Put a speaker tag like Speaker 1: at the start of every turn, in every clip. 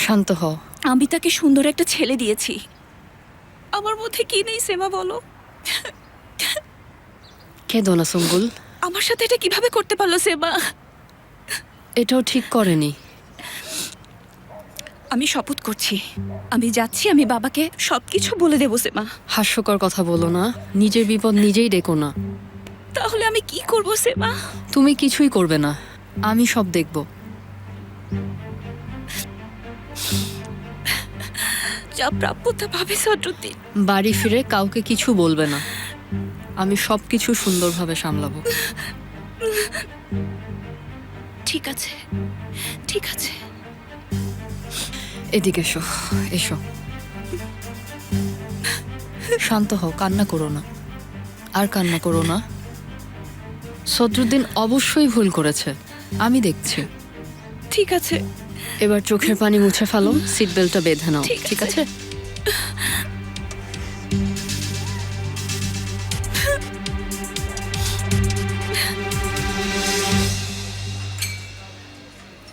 Speaker 1: শান্ত হও।
Speaker 2: আমি তাকে সুন্দর একটা ছেলে দিয়েছি। আমার মধ্যে কি নেই সেমা বলো?
Speaker 1: কেঁদো না সুম্বুল।
Speaker 2: আমার সাথে এটা কিভাবে করতে পারলো সেমা?
Speaker 1: এটাও ঠিক করেনি।
Speaker 2: আমি শপথ করছি, আমি যাচ্ছি, আমি বাবাকে সবকিছু বলে দেবো সেমা।
Speaker 1: হাস্যকর কথা বলো না, নিজের বিপদ নিজেই ডেকো না।
Speaker 2: তাহলে আমি কি করবো সেমা?
Speaker 1: তুমি কিছুই করবে না, আমি সব দেখব।
Speaker 2: যা প্রাপ্য তা ভাবে সদ্রুদ্দিন।
Speaker 1: বাড়ি ফিরে কাউকে কিছু বলবে না, আমি সবকিছু সুন্দরভাবে সামলাবো।
Speaker 2: ঠিক আছে, ঠিক আছে।
Speaker 1: এদিকে এসো, এসো। শান্ত হও, কান্না করো না, আর কান্না করো না। সদ্রুদ্দিন অবশ্যই ভুল করেছে, আমি দেখছি।
Speaker 2: ঠিক আছে।
Speaker 1: এবার চোখের পানি মুছে ফেলো, সিট বেল্টটা বেঁধে নাও, ঠিক আছে?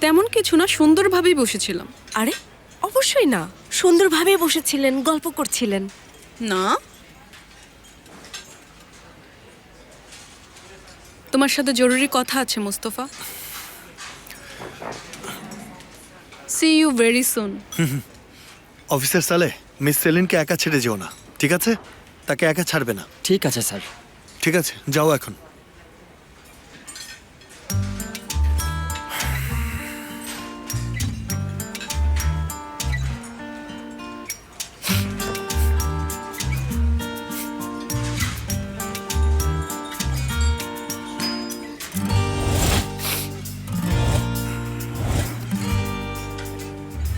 Speaker 3: তেমন কিছু না, সুন্দরভাবেই বসেছিলাম।
Speaker 4: আরে অবশ্যই না, সুন্দরভাবে বসেছিলেন, গল্প করছিলেন।
Speaker 3: না, তোমার সাথে জরুরি কথা আছে Mustafa. See you very soon.
Speaker 5: Officer সালে, মিস সেলিনকে একা ছেড়ে যেও না, ঠিক আছে? তাকে একা ছাড়বে না।
Speaker 6: ঠিক আছে স্যার।
Speaker 5: ঠিক আছে, যাও এখন।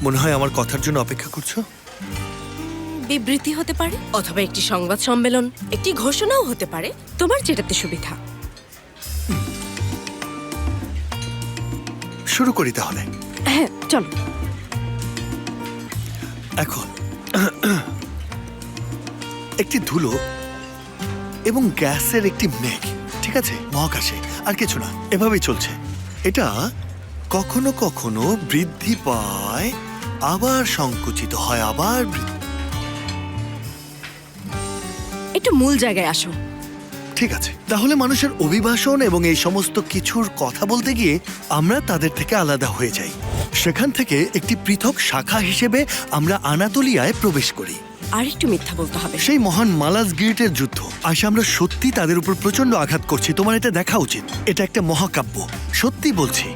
Speaker 5: মনে হয় আমার কথার জন্য অপেক্ষা করছো।
Speaker 4: বিবৃতি হতে পারে, অথবা একটি সংবাদ সম্মেলন, একটি ঘোষণাও হতে পারে, তোমার যেটাতে সুবিধা।
Speaker 5: শুরু করি তাহলে।
Speaker 4: হ্যাঁ চলো।
Speaker 5: এখন একটি ধুলো এবং গ্যাসের একটি মেঘ, ঠিক আছে, মহাকাশে, আর কিছু না, এভাবেই চলছে। এটা কখনো কখনো বৃদ্ধি পায়, আবার সংকুচিত হয়, আবার
Speaker 4: একটু মূল জায়গায় আসো।
Speaker 5: ঠিক আছে, তাহলে মানুষের অভিবাসন এবং এই সমস্ত কিছুর কথা বলতে গিয়ে আমরা তাদের থেকে আলাদা হয়ে যাই। সেখান থেকে একটি পৃথক শাখা হিসেবে আমরা আনাতোলিয়ায় প্রবেশ করি।
Speaker 4: আর একটু মিথ্যা বলতে হবে।
Speaker 5: সেই মহান মালাজ গির্টের যুদ্ধ, আজ আমরা সত্যি তাদের উপর প্রচন্ড আঘাত করছি। তোমার এটা দেখা উচিত। এটা একটা মহাকাব্য, সত্যি বলছি,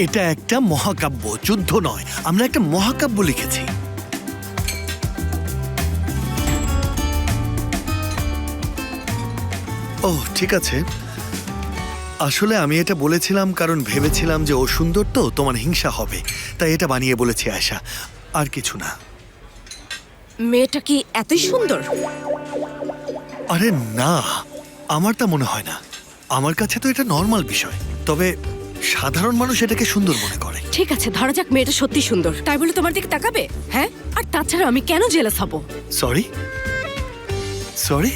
Speaker 5: এটা একটা মহাকাব্য, যুদ্ধ নয়। আমরা একটা মহাকাব্য লিখেছি। ওহ ঠিক আছে, আসলে আমি এটা বলেছিলাম কারণ ভেবেছিলাম যে ও সুন্দর, তো তোমার হিংসা হবে, তাই এটা বানিয়ে বলেছি আয়শা, আর কিছু না।
Speaker 4: মেয়েটা কি এতই সুন্দর?
Speaker 5: আরে না, আমার তা মনে হয় না। আমার কাছে তো এটা নর্মাল বিষয়, তবে সাধারণ মানুষ এটাকে সুন্দর মনে করে।
Speaker 4: ঠিক আছে, ধরা যাক মেয়েটা সত্যি সুন্দর, তাই বলে তোমার দিকে তাকাবে? হ্যাঁ, আর তাছাড়া আমি কেন জেলাস হব?
Speaker 5: সরি সরি,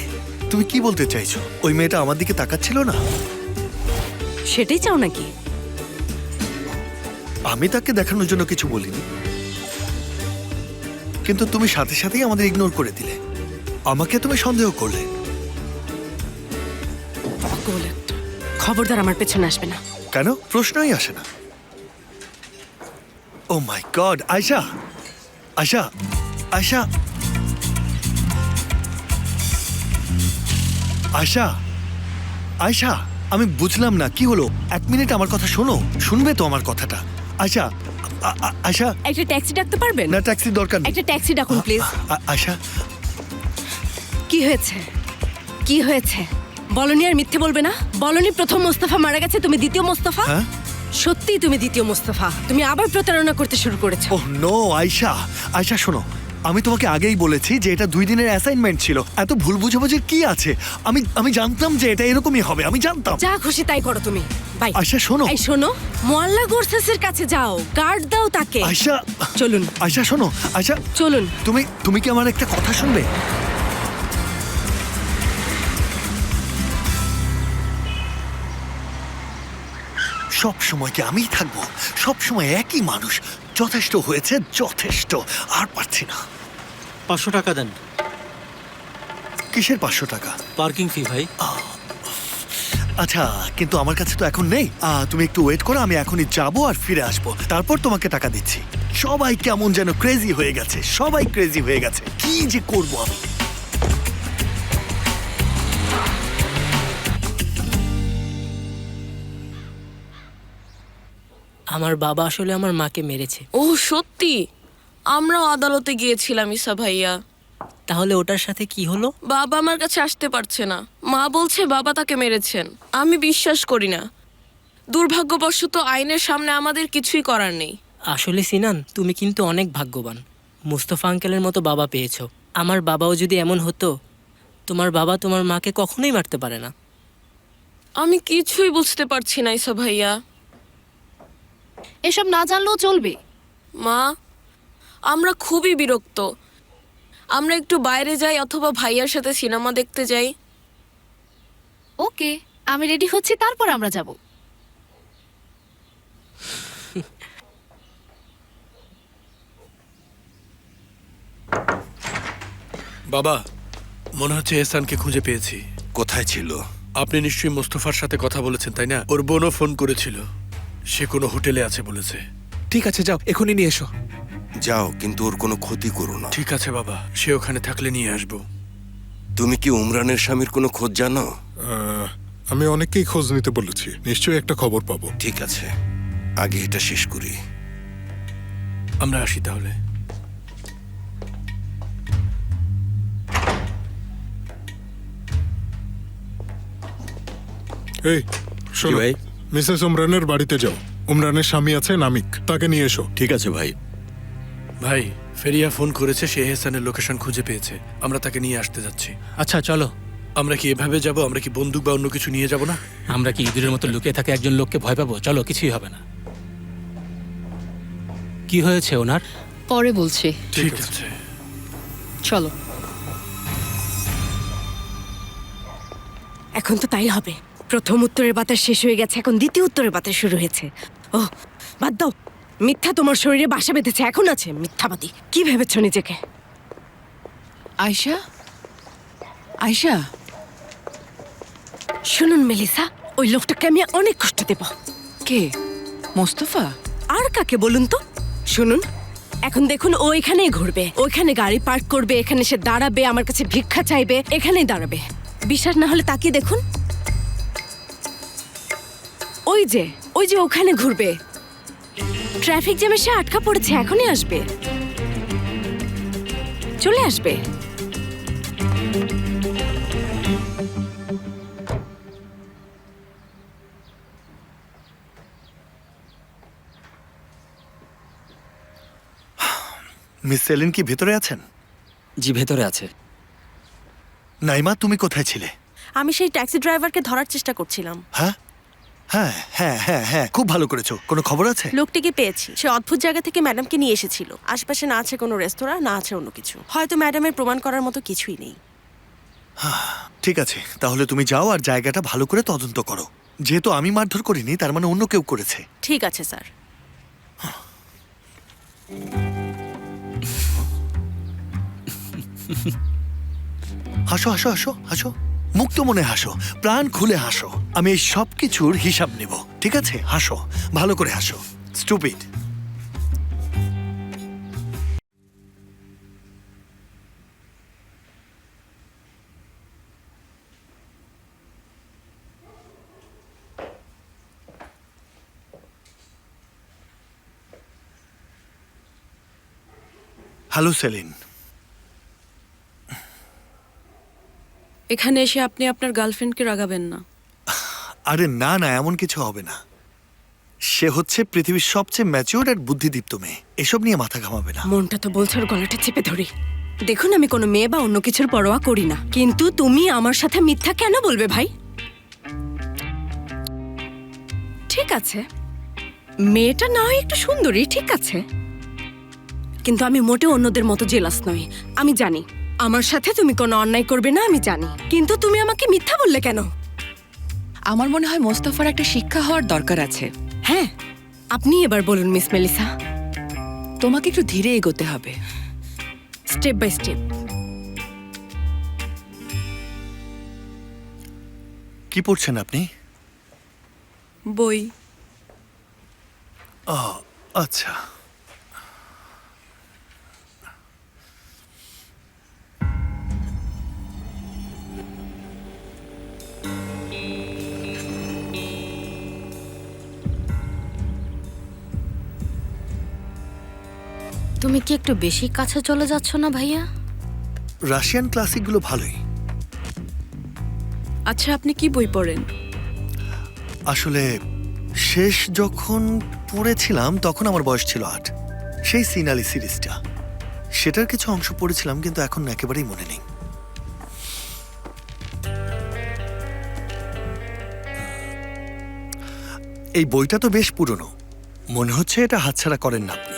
Speaker 5: তুমি কি বলতে চাইছো? ওই মেয়েটা আমার দিকে তাকাচ্ছিল না?
Speaker 4: সেটাই চাও নাকি?
Speaker 5: আমি তাকে দেখানোর জন্য কিছু বলিনি, কিন্তু তুমি সাথে সাথেই আমাদের ইগনোর করে দিলে। আমাকে তুমি সন্দেহ করলে।
Speaker 4: পাগল একটা। খবরদার আমার পেছনে আসবে না।
Speaker 5: কেন? প্রশ্নই আসে না। ও মাই গড, আয়শা, আয়শা, আয়শা, আয়শা, আয়শা, আমি বুঝলাম না কি হলো। এক মিনিট আমার কথা শোনো, শুনবে তো আমার কথাটা? আয়শা, আয়শা।
Speaker 4: একটা ট্যাক্সি ডাকতে পারবেন?
Speaker 5: না, ট্যাক্সি দরকার নেই।
Speaker 4: একটা ট্যাক্সি ডাকুন প্লিজ।
Speaker 5: আয়শা,
Speaker 4: কি হয়েছে? কি হয়েছে? বলনি আর মিথ্যে বলবে না। বলনি প্রথম মোস্তফা মারা গেছে, তুমি দ্বিতীয় মোস্তফা।
Speaker 5: হ্যাঁ?
Speaker 4: সত্যি তুমি দ্বিতীয় মোস্তফা। তুমি আবার প্রতারণা করতে শুরু করেছো।
Speaker 5: ওহ নো আয়শা, আয়শা শোনো, আমি তোমাকে আগেই বলেছি যে এটা 2 দিনের অ্যাসাইনমেন্ট ছিল। এত ভুল বুঝাবুঝির কি আছে? আমি জানতাম যে এটা এরকমই হবে, আমি জানতাম।
Speaker 4: যা খুশি তাই করো তুমি। বাই।
Speaker 5: আয়শা শোনো।
Speaker 4: এই শোনো, মোয়াল্লা গোরসেসের কাছে যাও, গার্ড দাও তাকে।
Speaker 5: আয়শা,
Speaker 4: চলুন।
Speaker 5: আয়শা শোনো, আয়শা
Speaker 4: চলুন।
Speaker 5: তুমি কি আমার একটা কথা শুনবে? সব সময় কি আমিই থাকবো? সব সময় একই মানুষ, যথেষ্ট হয়েছে, যথেষ্ট। আর পারছি না।
Speaker 6: 500 টাকা দেন।
Speaker 5: কিসের 500 টাকা?
Speaker 6: পার্কিং ফি ভাই।
Speaker 5: আচ্ছা, কিন্তু আমার কাছে তো এখন নেই। তুমি একটু ওয়েট করো, আমি এখনই যাবো আর ফিরে আসবো, তারপর তোমাকে টাকা দিচ্ছি। সবাই কেমন যেন ক্রেজি হয়ে গেছে, সবাই ক্রেজি হয়ে গেছে। কি যে করবো আমি।
Speaker 7: আমার বাবা আসলে আমার মাকে মেরেছে।
Speaker 2: ও সত্যি? আমরাও আদালতে গিয়েছিলাম ঈসা ভাইয়া।
Speaker 7: তাহলে ওটার সাথে কি হলো?
Speaker 2: বাবা আমার কাছে আসতে পারছে না। মা বলছে বাবা তাকে মেরেছেন। আমি বিশ্বাস করি না। দুর্ভাগ্যবশত আইনের সামনে আমাদের কিছুই করার নেই।
Speaker 7: আসলে সিনান, তুমি কিন্তু অনেক ভাগ্যবান। মুস্তফা আঙ্কেলের মতো বাবা পেয়েছো। আমার বাবাও যদি এমন হতো, তোমার বাবা তোমার মাকে কখনোই মারতে পারে না।
Speaker 2: আমি কিছুই বুঝতে পারছি না ঈসা ভাইয়া।
Speaker 1: এসব না জানলেও চলবে।
Speaker 2: মা, আমরা খুবই বিরক্ত। আমরা একটু বাইরে যাই অথবা ভাইয়ার সাথে সিনেমা দেখতে যাই।
Speaker 1: ওকে, আমি রেডি হচ্ছি, তারপর আমরা যাব।
Speaker 8: বাবা, মনে হচ্ছে এহসানকে খুঁজে পেয়েছি।
Speaker 9: কোথায় ছিল?
Speaker 8: আপনি নিশ্চয়ই মোস্তফার সাথে কথা বলেছেন, তাই না? ওর বোনও ফোন করেছিল, সে কোনো হোটেলে আছে বলেছে।
Speaker 10: ঠিক আছে, যাও, এখনই নিয়ে এসো।
Speaker 9: যাও, কিন্তু ওর কোনো ক্ষতি করো না।
Speaker 8: ঠিক আছে বাবা, সে ওখানে থাকলে নিয়ে আসবো।
Speaker 9: তুমি কি উমরানের স্বামীর কোনো খোঁজ জানো?
Speaker 11: আমি অনেককেই খোঁজ নিতে বলেছি, নিশ্চয়ই একটা খবর পাবো।
Speaker 9: ঠিক আছে, আগে এটা শেষ করি।
Speaker 8: আমরা আসি তাহলে।
Speaker 11: এই শোনো,
Speaker 10: ভাই?
Speaker 11: মিসেস উমরানের বাড়িতে যাও। উমরানের স্বামী আছে নামিক, তাকে নিয়ে এসো।
Speaker 10: ঠিক আছে ভাই।
Speaker 8: ভাই, ফেরিয়া ফোন করেছে, সে এহসানের লোকেশন খুঁজে পেয়েছে। আমরা তাকে নিয়ে আসতে যাচ্ছি।
Speaker 6: আচ্ছা চলো।
Speaker 8: আমরা কি এভাবে যাব? আমরা কি বন্দুক বা অন্য কিছু নিয়ে যাব না?
Speaker 6: আমরা কি ইঁদুরের মতো লুকিয়ে থাকে একজন লোককে ভয় পাবো? চলো, কিছুই হবে না। কি হয়েছে ওনার?
Speaker 1: পরে বলছি,
Speaker 8: ঠিক আছে।
Speaker 1: চলো।
Speaker 4: এখন তো তাই হবে। প্রথম উত্তরের বাতাস শেষ হয়ে গেছে, এখন দ্বিতীয় উত্তরের বাতাস শুরু হয়েছে। ও বাদ দাও, মিথ্যা তোমার শরীরে বাসা বেঁধেছে, এখন আছে মিথ্যাবাদী। কি ভেবেছো নিজেকে?
Speaker 12: আয়শা, আয়শা,
Speaker 4: শুনুন মেলিসা, ওই লোকটাকে আমি অনেক কষ্ট দেব।
Speaker 12: কে? মোস্তফা?
Speaker 4: আর কাকে বলুন তো? শুনুন, এখন দেখুন, ও এখানেই ঘুরবে, ওইখানে গাড়ি পার্ক করবে, এখানে সে দাঁড়াবে, আমার কাছে ভিক্ষা চাইবে, এখানেই দাঁড়াবে। বিশ্বাস না হলে তাকিয়ে দেখুন, ওই যে ওখানে ঘুরবে। ট্রাফিক জ্যামে সে আটকা পড়েছে, এখনই আসবে, চলে আসবে।
Speaker 5: মিস সেলিন কি ভেতরে আছেন?
Speaker 6: জি, ভেতরে আছে।
Speaker 5: নাইমা, তুমি কোথায় ছিলে?
Speaker 2: আমি সেই ট্যাক্সি ড্রাইভারকে ধরার চেষ্টা করছিলাম।
Speaker 5: হ্যাঁ হ্যাঁ হ্যাঁ হ্যাঁ হ্যাঁ, খুব ভালো করেছো। কোনো খবর আছে?
Speaker 2: লোকটিকে পেয়েছি। সে অদ্ভুত জায়গা থেকে ম্যাডামকে নিয়ে এসেছিল। আশপাশে না আছে কোনো রেস্তোরাঁ, না আছে অন্য কিছু। হয়তো ম্যাডামের প্রমাণ করার মতো কিছুই নেই।
Speaker 5: ঠিক আছে, তাহলে তুমি যাও আর জায়গাটা ভালো করে তদন্ত করো। যেহেতু আমি মারধর করিনি, তার মানে অন্য কেউ করেছে।
Speaker 2: ঠিক আছে স্যার।
Speaker 5: হাসো হাসো হাসো হাসো, মুক্ত মনে হাসো, প্রাণ খুলে হাসো। আমি এই সব কিছুর হিসাব নেব, ঠিক আছে? হাসো, ভালো করে হাসো। স্টুপিড। Hello saline.
Speaker 3: এখানে এসে আপনি আপনার গার্লফ্রেন্ডকে রাগাবেন না।
Speaker 5: আরে না না, এমন কিছু হবে না। সে হচ্ছে পৃথিবীর সবচেয়ে ম্যাচিওর আর বুদ্ধিদীপ্ত মেয়ে। এসব নিয়ে মাথা ঘামাবে না।
Speaker 4: মনটা তো বলছে ওর গলাটা চেপে ধরি। দেখুন, আমি কোনো মেয়ে বা অন্য কিছুর পরোয়া করি না, কিন্তু তুমি আমার সাথে মিথ্যা কেন বলবে ভাই? ঠিক আছে, মেয়েটা না হয় একটু সুন্দরী, ঠিক আছে, কিন্তু আমি মোটেও অন্যদের মতো জেলাস নই। আমি জানি আমার সাথে তুমি কোনো অন্যায় করবে না, আমি জানি, কিন্তু তুমি আমাকে মিথ্যা বললে কেন?
Speaker 12: আমার মনে হয় মোস্তফার একটা শিক্ষা হওয়ার দরকার আছে।
Speaker 4: হ্যাঁ, আপনি এবার বলুন মিস মেলিসা।
Speaker 12: তোমাকে একটু ধীরে এগোতে হবে।
Speaker 4: Step by step.
Speaker 5: কি পড়ছেন আপনি?
Speaker 3: বই।
Speaker 5: আচ্ছা,
Speaker 1: তুমি কি একটু বেশি কাছে চলে যাচ্ছ না ভাইয়া?
Speaker 5: রাশিয়ান ক্লাসিকগুলো ভালোই।
Speaker 3: আচ্ছা, আপনি কি বই পড়েন?
Speaker 5: আসলে শেষ যখন পড়েছিলাম তখন আমার বয়স ছিল 8। সেই সিনালি সিরিজটা, সেটার কিছু অংশ পড়েছিলাম, কিন্তু এখন একেবারেই মনে নেই। এই বইটা তো বেশ পুরনো, মনে হচ্ছে এটা হাতছাড়া করেন না আপনি।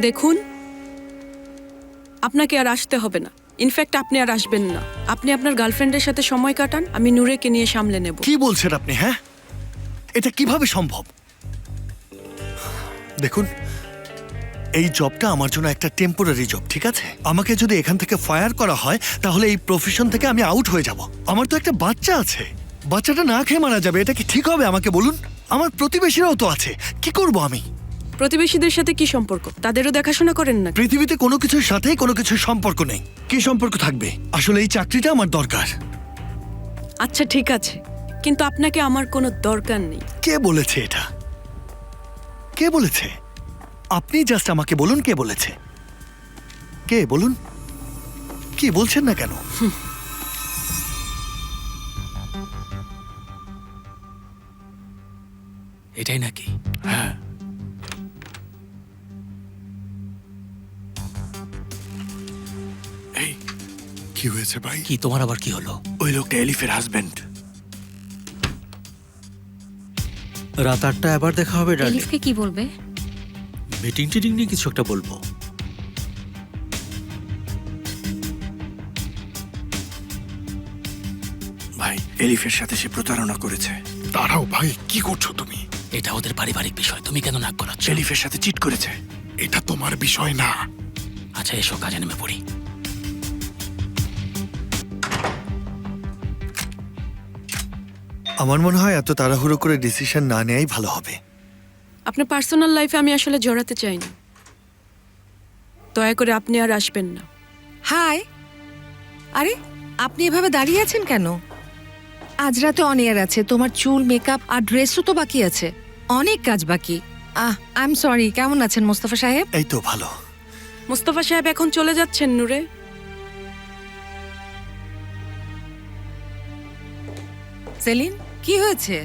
Speaker 3: দেখুন, আপনাকে আর আসতে হবে না। ইনফ্যাক্ট আপনি আর আসবেন না। আপনি আপনার গার্লফ্রেন্ডের সাথে সময় কাটান, আমি নূরেকে নিয়ে সামলে নেব।
Speaker 5: কি বলছেন আপনি? হ্যাঁ, এটা কিভাবে সম্ভব? দেখুন, এই জবটা আমার জন্য একটা টেম্পোরারি জব, ঠিক আছে? আমাকে যদি এখান থেকে ফায়ার করা হয় তাহলে এই প্রফেশন থেকে আমি আউট হয়ে যাব। আমার তো একটা বাচ্চা আছে, বাচ্চাটা না খেয়ে মারা যাবে। এটা কি ঠিক হবে আমাকে বলুন? আমার প্রতিবেশীরাও তো আছে, কি করব আমি?
Speaker 3: প্রতিবেশীদের সাথে কি সম্পর্ক? তাদেরও দেখাশোনা করেন না?
Speaker 5: পৃথিবীতে কোনো কিছুর সাথেই কোনো কিছুর সম্পর্ক নেই। কি সম্পর্ক থাকবে? আসলে এই চাকরিটা আমার দরকার।
Speaker 3: আচ্ছা ঠিক আছে, কিন্তু আপনাকে আমার কোনো দরকার নেই।
Speaker 5: কে বলেছে এটা? কে বলেছে? আপনি জাস্ট আমাকে বলুন কে বলেছে। কে বলুন? কি বলছেন না কেন?
Speaker 6: এটাই নাকি?
Speaker 8: হ্যাঁ, এই
Speaker 11: কি হয়েছে ভাই?
Speaker 6: কি তোমার আবার কি হলো?
Speaker 8: ওই লোকটা এলিফের হাজবেন্ড।
Speaker 10: রাত 8টা আবার দেখা হবে ডার্লিং।
Speaker 1: এলিফকে কি বলবে?
Speaker 10: মিটিং টিটিং নিয়ে কিছু একটা বলবো।
Speaker 8: ভাই, এলিফের সাথে সে প্রতারণা করেছে।
Speaker 11: দাঁড়াও ভাই, কি করছো তুমি?
Speaker 6: এটা ওদের পারিবারিক বিষয়, তুমি কেন নাক গলাচ্ছ?
Speaker 8: এলিফের সাথে চিট করেছে।
Speaker 11: এটা তোমার বিষয় না।
Speaker 6: আচ্ছা এসো, কাজে নেমে পড়ি।
Speaker 5: আমার মনে হয় এত তাড়াহুড়ো করে ডিসিশন না নেওয়াই ভালো হবে।
Speaker 3: আপনার পার্সোনাল লাইফে আমি আসলে জড়াতে চাই না। দয়া করে আপনি আর আসবেন না।
Speaker 13: হাই, আরে আপনি এভাবে দাঁড়িয়ে আছেন কেন? আজ রাতে অন এয়ার আছে, তোমার চুল, মেকআপ আর ড্রেসও তো বাকি আছে, অনেক কাজ বাকি। I am sorry. কেমন আছেন মোস্তফা সাহেব?
Speaker 5: এই তো ভালো।
Speaker 3: মুস্তফা সাহেব এখন চলে যাচ্ছেন নূরে?
Speaker 13: সেলিন, কি হয়েছে?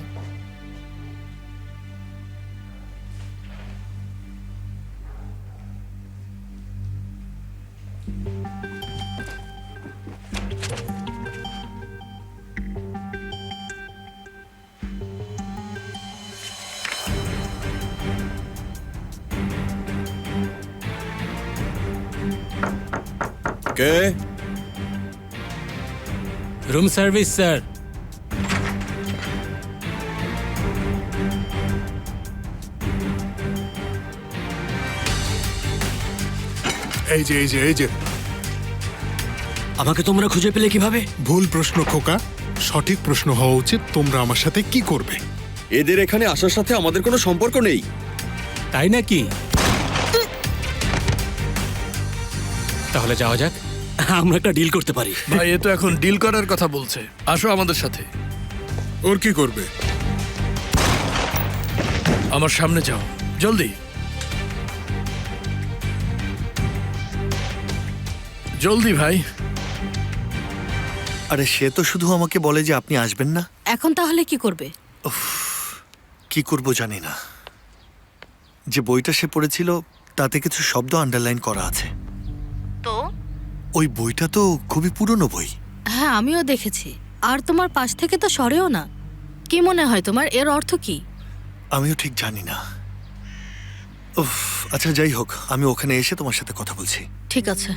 Speaker 9: কে?
Speaker 6: Room service sir.
Speaker 11: এই যে এই যে এই যে,
Speaker 8: আমাকে তোমরা খুঁজে পেলে কিভাবে?
Speaker 11: ভুল প্রশ্ন খোকা। সঠিক প্রশ্ন হওয়া উচিত, তোমরা আমার সাথে কি করবে?
Speaker 9: এদের এখানে আসার সাথে আমাদের কোনো সম্পর্ক নেই।
Speaker 6: তাই নাকি? তাহলে যাওয়া যাক।
Speaker 8: আমরা একটা ডিল করতে পারি। ভাই, এ তো এখন ডিল করার কথা বলছে। আসো আমাদের সাথে।
Speaker 11: ওর কি করবে?
Speaker 8: আমার সামনে যাও, জলদি জলদি ভাই।
Speaker 5: আরে সে তো শুধু আমাকে বলে যে আপনি আসবেন না।
Speaker 1: এখন তাহলে কি করবে?
Speaker 5: কি করব জানি না। যে বইটা সে পড়েছিল তাতে কিছু শব্দ আন্ডারলাইন করা আছে।
Speaker 1: তো
Speaker 5: ওই বইটা তো খুবই পুরনো বই।
Speaker 1: হ্যাঁ, আমিও দেখেছি। আর তোমার পাশ থেকে তো সরেও না। কি মনে হয় তোমার, এর অর্থ কি?
Speaker 5: আমিও ঠিক জানি না। উফ, আচ্ছা যাই হোক, আমি ওখানে এসে তোমার সাথে কথা বলছি।
Speaker 1: ঠিক আছে।